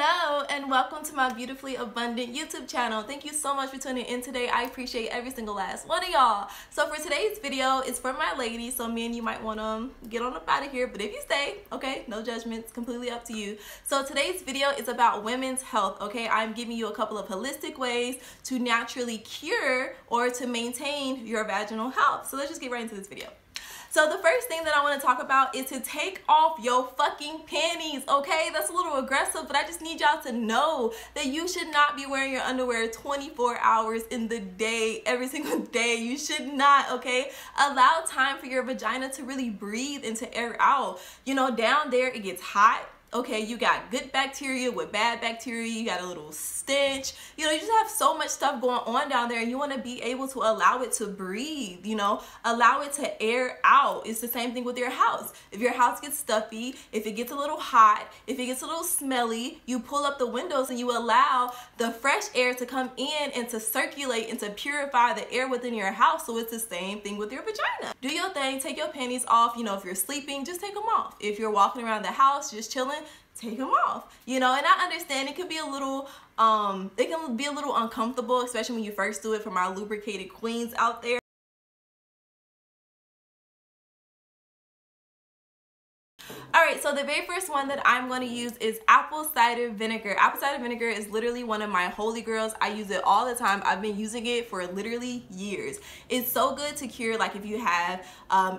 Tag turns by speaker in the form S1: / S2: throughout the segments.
S1: Hello and welcome to my beautifully abundant YouTube channel. Thank you so much for tuning in today. I appreciate every single last one of y'all. So for today's video, it's for my ladies, so me and you might want to get on up out of here, but if you stay, okay, no judgments, completely up to you. So today's video is about women's health, okay? I'm giving you a couple of holistic ways to naturally cure or to maintain your vaginal health. So let's just get right into this video. So the first thing that I want to talk about is to take off your fucking panties, okay? That's a little aggressive, but I just need y'all to know that you should not be wearing your underwear 24 hours in the day, every single day. You should not, okay? Allow time for your vagina to really breathe and to air out. You know, down there it gets hot. Okay, you got good bacteria with bad bacteria, you got a little stench, you know, you just have so much stuff going on down there and you want to be able to allow it to breathe, you know, allow it to air out. It's the same thing with your house. If your house gets stuffy, if it gets a little hot, if it gets a little smelly, you pull up the windows and you allow the fresh air to come in and to circulate and to purify the air within your house. So it's the same thing with your vagina. Do your thing, take your panties off, you know, if you're sleeping, just take them off. If you're walking around the house, just chilling, take them off, you know. And I understand it can be a little uncomfortable, especially when you first do it, for my lubricated queens out there. Alright, so the very first one that I'm going to use is apple cider vinegar. Apple cider vinegar is literally one of my holy grails. I use it all the time. I've been using it for literally years. It's so good to cure, like if you have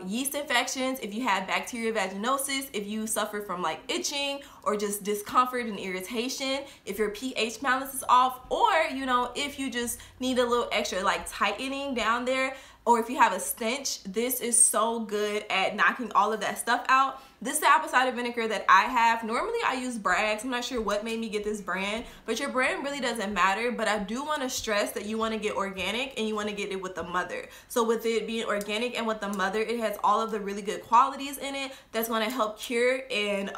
S1: yeast infections, if you have bacterial vaginosis, if you suffer from like itching or just discomfort and irritation, if your pH balance is off, or you know, if you just need a little extra like tightening down there, or if you have a stench, this is so good at knocking all of that stuff out. This is the apple cider vinegar that I have. Normally I use Bragg's. I'm not sure what made me get this brand, but your brand really doesn't matter. But I do want to stress that you want to get organic and you want to get it with the mother. So with it being organic and with the mother, it has all of the really good qualities in it that's going to help cure and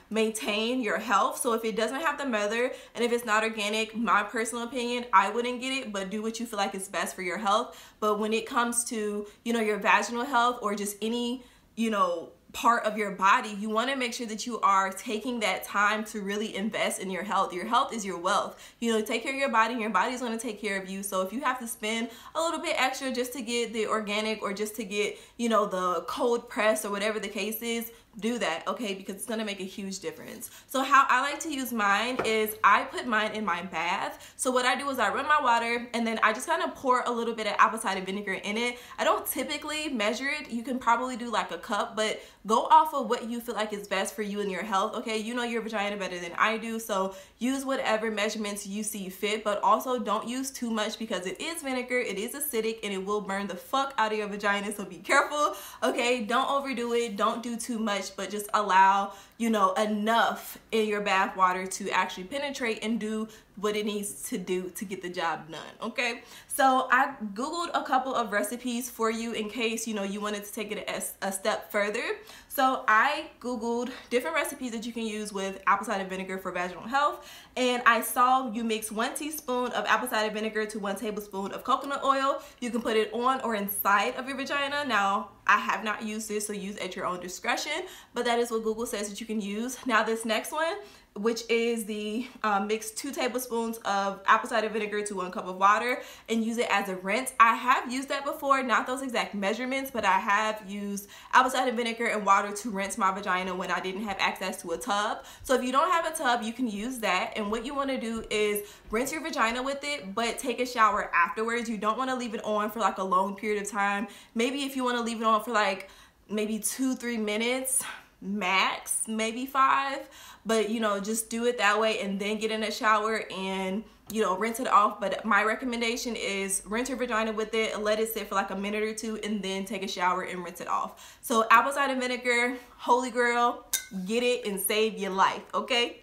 S1: maintain your health. So if it doesn't have the mother and if it's not organic, my personal opinion, I wouldn't get it, but do what you feel like is best for your health. But when it comes to, you know, your vaginal health or just any, you know, part of your body, you want to make sure that you are taking that time to really invest in your health. Your health is your wealth. You know, take care of your body and your body is going to take care of you. So if you have to spend a little bit extra just to get the organic or just to get, you know, the cold press or whatever the case is, do that, okay, because it's going to make a huge difference. So how I like to use mine is I put mine in my bath. So what I do is I run my water and then I just kind of pour a little bit of apple cider vinegar in it. I don't typically measure it. You can probably do like a cup, but go off of what you feel like is best for you and your health, okay? You know your vagina better than I do, so use whatever measurements you see fit, but also don't use too much because it is vinegar, it is acidic, and it will burn the fuck out of your vagina, so be careful, okay? Don't overdo it, don't do too much, but just allow, you know, enough in your bath water to actually penetrate and do what it needs to do to get the job done, okay? So I googled a couple of recipes for you in case, you know, you wanted to take it a step further. So I googled different recipes that you can use with apple cider vinegar for vaginal health, and I saw you mix 1 teaspoon of apple cider vinegar to 1 tablespoon of coconut oil. You can put it on or inside of your vagina. Now I have not used this, so use at your own discretion, but that is what Google says that you can use. Now this next one, which is the mix 2 tablespoons of apple cider vinegar to 1 cup of water and use it as a rinse. I have used that before, not those exact measurements, but I have used apple cider vinegar and water to rinse my vagina when I didn't have access to a tub. So if you don't have a tub, you can use that. And what you want to do is rinse your vagina with it, but take a shower afterwards. You don't want to leave it on for like a long period of time. Maybe if you want to leave it on for like maybe 2-3 minutes max, maybe 5, but you know, just do it that way and then get in a shower and, you know, rinse it off. But my recommendation is rinse your vagina with it and let it sit for like a minute or 2 and then take a shower and rinse it off. So apple cider vinegar, holy grail, get it and save your life, okay?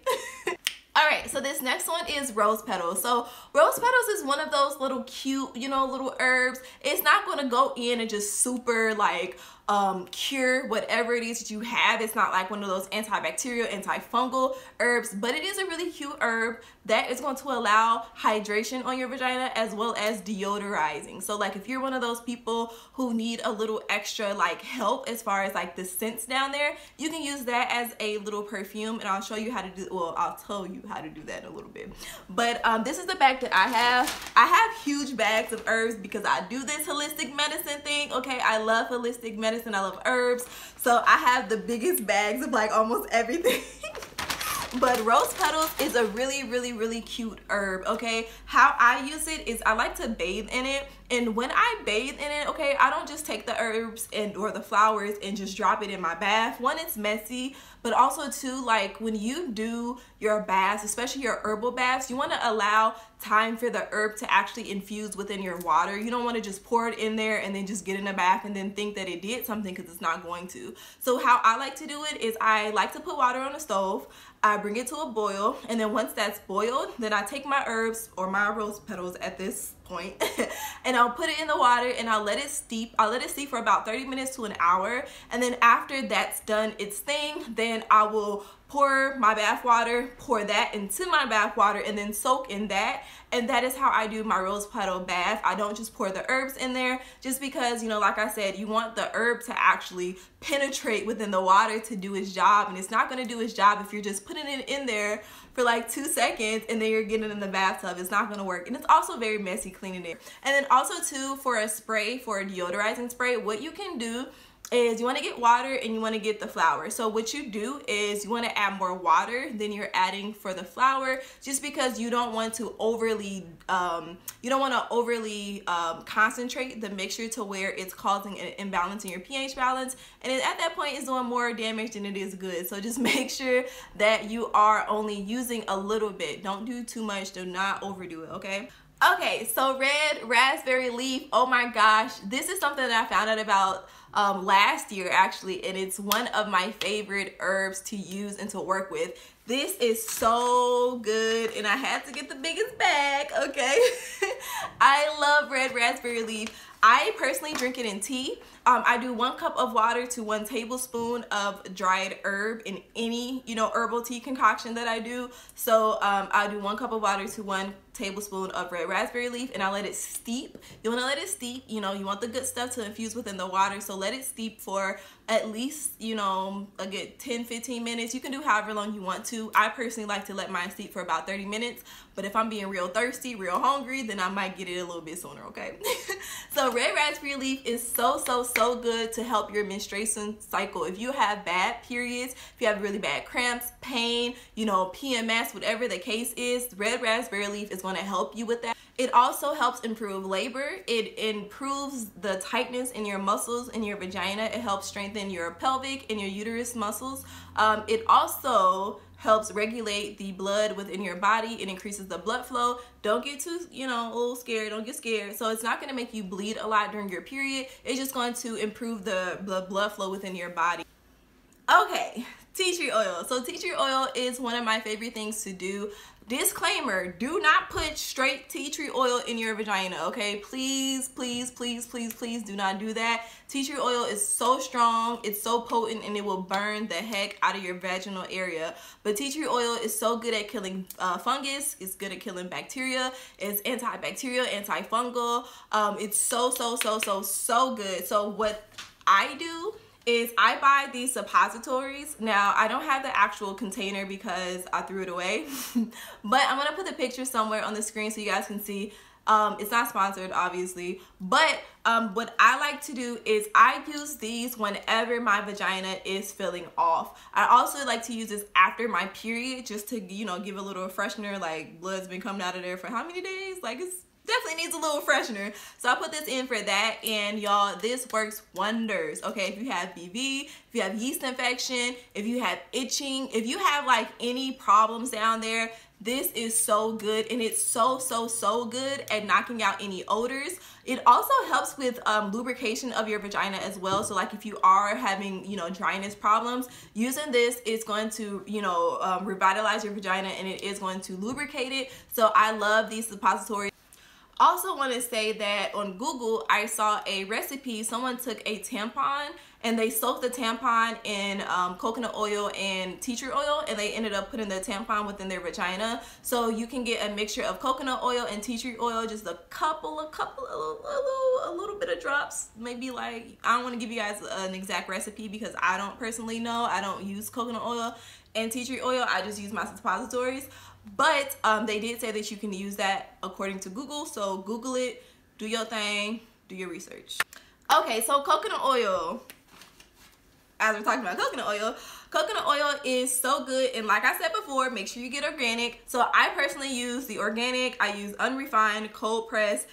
S1: Alright, so this next one is rose petals. So rose petals is one of those little cute, you know, little herbs. It's not going to go in and just super like cure whatever it is that you have. It's not like one of those antibacterial, antifungal herbs, but it is a really cute herb that is going to allow hydration on your vagina as well as deodorizing. So like if you're one of those people who need a little extra like help as far as like the scents down there, you can use that as a little perfume, and I'll show you how to do, well, I'll tell you how to do that in a little bit. But this is the bag that I have. I have huge bags of herbs because I do this holistic medicine thing, okay? I love holistic medicine, I love herbs, so I have the biggest bags of like almost everything. But rose petals is a really cute herb, okay? How I use it is I like to bathe in it, and when I bathe in it, okay, I don't just take the herbs and or the flowers and just drop it in my bath. One, it's messy, but also two, like when you do your baths, especially your herbal baths, you want to allow time for the herb to actually infuse within your water. You don't want to just pour it in there and then just get in a bath and then think that it did something, because it's not going to. So how I like to do it is I like to put water on the stove. I bring it to a boil, and then once that's boiled, then I take my herbs or my rose petals at this point and I'll put it in the water and I'll let it steep. I'll let it steep for about 30 minutes to an hour, and then after that's done its thing, then I will pour my bath water, pour that into my bath water, and then soak in that. And that is how I do my rose petal bath. I don't just pour the herbs in there, just because, you know, like I said, you want the herb to actually penetrate within the water to do its job, and it's not going to do its job if you're just putting it in there for like 2 seconds and then you're getting it in the bathtub. It's not going to work, and it's also very messy cleaning it. And then also too, for a spray, for a deodorizing spray, what you can do is you want to get water and you want to get the flour. So what you do is you want to add more water than you're adding for the flour, just because you don't want to overly concentrate the mixture to where it's causing an imbalance in your pH balance, and at that point it's doing more damage than it is good. So just make sure that you are only using a little bit. Don't do too much, do not overdo it, okay? Okay, so red raspberry leaf, oh my gosh, this is something that I found out about last year actually, and it's one of my favorite herbs to use and to work with. This is so good, and I had to get the biggest bag, okay? I love red raspberry leaf. I personally drink it in tea. I do 1 cup of water to 1 tablespoon of dried herb in any, you know, herbal tea concoction that I do. So I do 1 cup of water to 1 tablespoon of red raspberry leaf, and I let it steep. You want to let it steep, you know, you want the good stuff to infuse within the water, so let it steep for at least, you know, a good 10-15 minutes. You can do however long you want to. I personally like to let mine steep for about 30 minutes, but if I'm being real thirsty, real hungry, then I might get it a little bit sooner, okay? So red raspberry leaf is so good to help your menstruation cycle. If you have bad periods, if you have really bad cramps, pain, you know, PMS, whatever the case is, red raspberry leaf is going to help you with that. It also helps improve labor. It improves the tightness in your muscles in your vagina. It helps strengthen your pelvic and your uterus muscles. It also helps regulate the blood within your body. It increases the blood flow. Don't get too, you know, a little scared. Don't get scared. So it's not going to make you bleed a lot during your period. It's just going to improve the blood flow within your body. Okay, tea tree oil. So tea tree oil is one of my favorite things to do. Disclaimer, do not put straight tea tree oil in your vagina, okay? Please do not do that. Tea tree oil is so strong, it's so potent, and it will burn the heck out of your vaginal area. But tea tree oil is so good at killing fungus, it's good at killing bacteria, it's antibacterial, antifungal. It's so good. So what I do is I buy these suppositories. Now, I don't have the actual container because I threw it away, but I'm gonna put the picture somewhere on the screen so you guys can see. It's not sponsored, obviously, but what I like to do is I use these whenever my vagina is feeling off. I also like to use this after my period, just to, you know, give a little freshener. Like, blood's been coming out of there for how many days? Like, it's definitely needs a little freshener. So I put this in for that, and y'all, this works wonders, okay? If you have BV, if you have yeast infection, if you have itching, if you have like any problems down there, this is so good, and it's so good at knocking out any odors. It also helps with lubrication of your vagina as well. So like if you are having, you know, dryness problems, using this is going to, you know, revitalize your vagina, and it is going to lubricate it. So I love these suppositories. Also want to say that on Google, I saw a recipe. Someone took a tampon and they soaked the tampon in coconut oil and tea tree oil, and they ended up putting the tampon within their vagina. So you can get a mixture of coconut oil and tea tree oil, just a little bit of drops. Maybe like, I don't want to give you guys an exact recipe because I don't personally know. I don't use coconut oil and tea tree oil. I just use my suppositories. But they did say that you can use that according to Google. So Google it, do your thing, do your research. Okay, so coconut oil. As we're talking about coconut oil is so good. And like I said before, make sure you get organic. So I personally use the organic. I use unrefined, cold pressed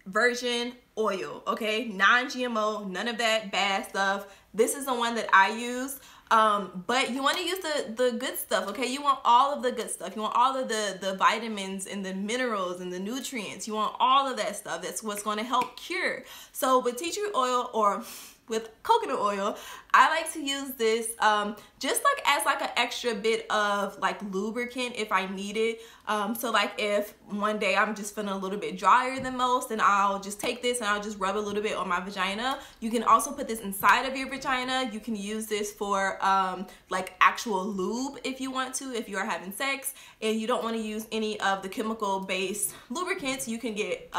S1: virgin oil, okay? Non-GMO, none of that bad stuff. This is the one that I use. But you want to use the good stuff, okay? You want all of the good stuff. You want all of the vitamins and the minerals and the nutrients. You want all of that stuff. That's what's going to help cure. So with tea tree oil or with coconut oil, I like to use this just like as like an extra bit of like lubricant if I need it. So like if one day I'm just feeling a little bit drier than most, then I'll just take this and I'll just rub a little bit on my vagina. You can also put this inside of your vagina. You can use this for like actual lube if you want to, if you are having sex and you don't want to use any of the chemical based lubricants. You can get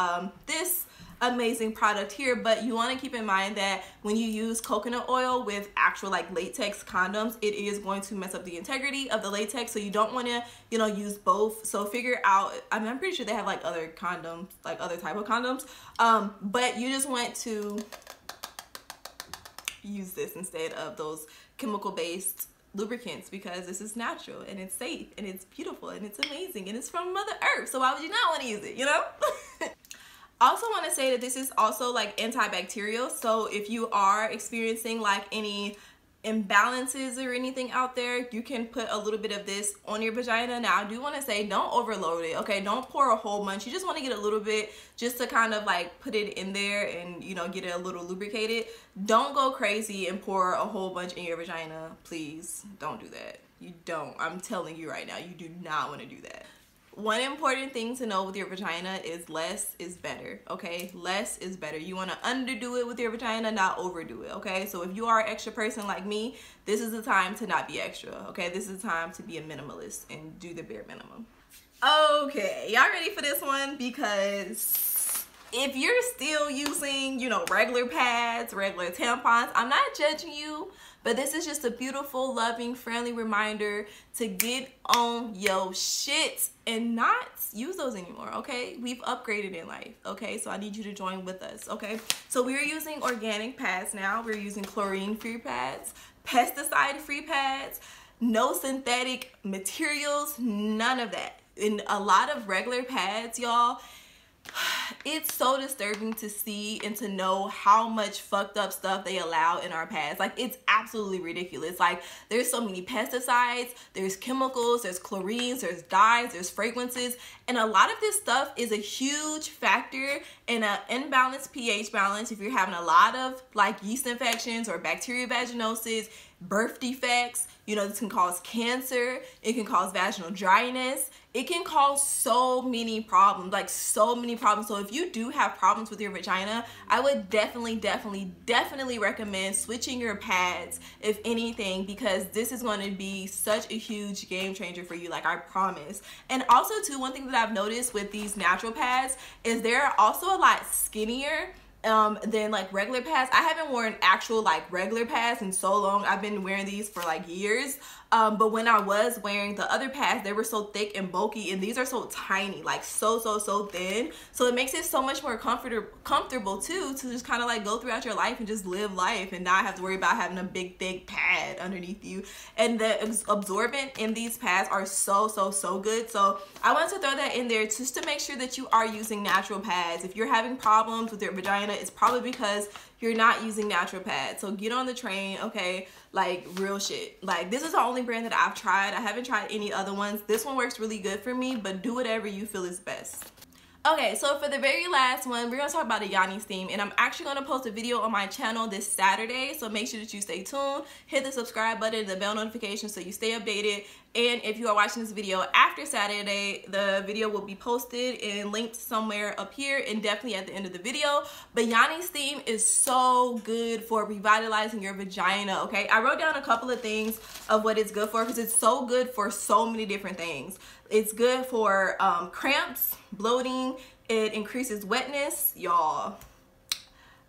S1: this amazing product here, but you want to keep in mind that when you use coconut oil with actual like latex condoms, it is going to mess up the integrity of the latex, so you don't want to, you know, use both. So figure out, I mean, I'm pretty sure they have like other condoms, like other type of condoms, but you just want to use this instead of those chemical based lubricants because this is natural and it's safe and it's beautiful and it's amazing and it's from Mother Earth, so why would you not want to use it, you know? Also want to say that this is also like antibacterial, so if you are experiencing like any imbalances or anything out there, you can put a little bit of this on your vagina. Now I do want to say don't overload it, okay? Don't pour a whole bunch. You just want to get a little bit just to kind of like put it in there and, you know, get it a little lubricated. Don't go crazy and pour a whole bunch in your vagina. Please don't do that. You don't. I'm telling you right now, you do not want to do that. One important thing to know with your vagina is less is better, okay? Less is better. You want to underdo it with your vagina, not overdo it, okay? So if you are an extra person like me, this is the time to not be extra, okay? This is the time to be a minimalist and do the bare minimum. Okay, y'all ready for this one? Because if you're still using, you know, regular pads, regular tampons, I'm not judging you, but this is just a beautiful, loving, friendly reminder to get on your shit and not use those anymore, okay? We've upgraded in life, okay? So I need you to join with us, okay? So we're using organic pads now. We're using chlorine-free pads, pesticide-free pads, no synthetic materials, none of that. In a lot of regular pads, y'all, it's so disturbing to see and to know how much fucked up stuff they allow in our pads. Like, it's absolutely ridiculous. Like, there's so many pesticides, there's chemicals, there's chlorines, there's dyes, there's fragrances, and a lot of this stuff is a huge factor in an imbalanced pH balance. If you're having a lot of like yeast infections or bacterial vaginosis, birth defects, you know, this can cause cancer, it can cause vaginal dryness, it can cause so many problems, like so many problems. So if you do have problems with your vagina, I would definitely recommend switching your pads, if anything, because this is going to be such a huge game changer for you, like I promise. And also too, one thing that I've noticed with these natural pads is they're also a lot skinnier than like regular pads. I haven't worn actual like regular pads in so long. I've been wearing these for like years. But when I was wearing the other pads, they were so thick and bulky, and these are so tiny, like so thin. So it makes it so much more comfortable too, to just kind of like go throughout your life and just live life and not have to worry about having a big thick pad underneath you. And the absorbent in these pads are so good. So I want to throw that in there just to make sure that you are using natural pads. If you're having problems with your vagina, it's probably because you're not using natural pads. So get on the train, okay? Like real shit. Like, this is the only brand that I've tried. I haven't tried any other ones. This one works really good for me, but do whatever you feel is best. Okay, so for the very last one, we're gonna talk about a yoni steam, and I'm actually gonna post a video on my channel this Saturday, so make sure that you stay tuned, hit the subscribe button and the bell notification so you stay updated And if you are watching this video after Saturday, the video will be posted and linked somewhere up here and definitely at the end of the video. But Yanni steam is so good for revitalizing your vagina, okay? I wrote down a couple of things of what it's good for because it's so good for so many different things. It's good for cramps, bloating, it increases wetness, y'all.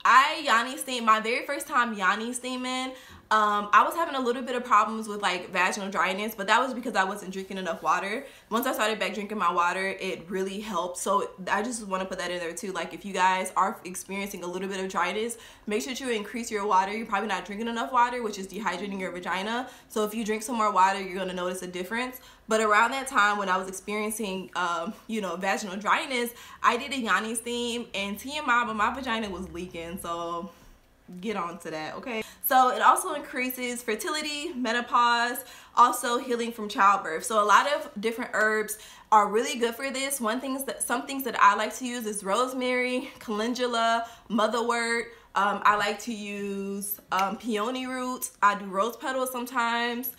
S1: I Yanni steam, my very first time Yanni steaming, I was having a little bit of problems with like vaginal dryness, but that was because I wasn't drinking enough water. Once I started back drinking my water, it really helped. So I just want to put that in there too. Like if you guys are experiencing a little bit of dryness, make sure you increase your water. You're probably not drinking enough water, which is dehydrating your vagina. So if you drink some more water, you're going to notice a difference. But around that time when I was experiencing, you know, vaginal dryness, I did a Yanni steam and TMI, but my vagina was leaking. So get on to that, okay? So it also increases fertility, menopause, also healing from childbirth. So a lot of different herbs are really good for this. Some things that I like to use is rosemary, calendula, motherwort. I like to use peony roots. I do rose petals sometimes.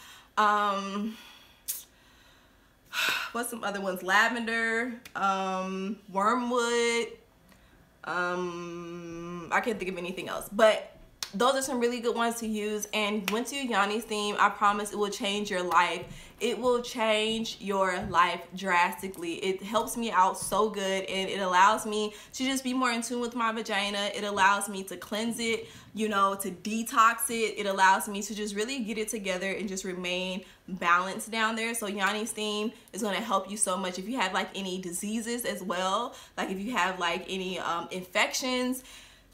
S1: What's some other ones? Lavender, wormwood. I can't think of anything else, but those are some really good ones to use. And once you Yanni steam, I promise it will change your life. It will change your life drastically. It helps me out so good, and it allows me to just be more in tune with my vagina. It allows me to cleanse it, you know, to detox it. It allows me to just really get it together and just remain balanced down there. So Yanni steam is going to help you so much. If you have like any diseases as well, like if you have like any infections,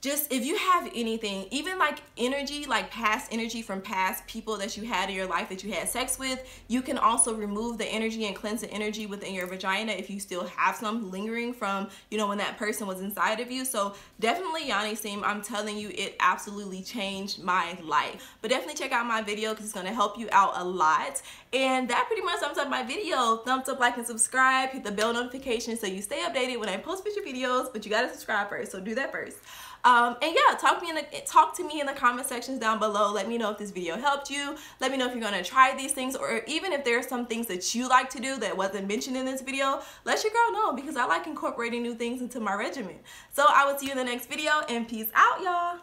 S1: just if you have anything, even like energy, like past energy from past people that you had in your life that you had sex with, you can also remove the energy and cleanse the energy within your vagina if you still have some lingering from, you know, when that person was inside of you. So definitely Yanni steam, I'm telling you, it absolutely changed my life. But definitely check out my video because it's going to help you out a lot. And that pretty much sums up my video. Thumbs up, like, and subscribe. Hit the bell notification so you stay updated when I post future videos, but you got to subscribe first, so do that first. And yeah, talk to me in the comment sections down below. Let me know if this video helped you. Let me know if you're going to try these things, or even if there are some things that you like to do that wasn't mentioned in this video. Let your girl know, because I like incorporating new things into my regimen. So I will see you in the next video, and peace out, y'all.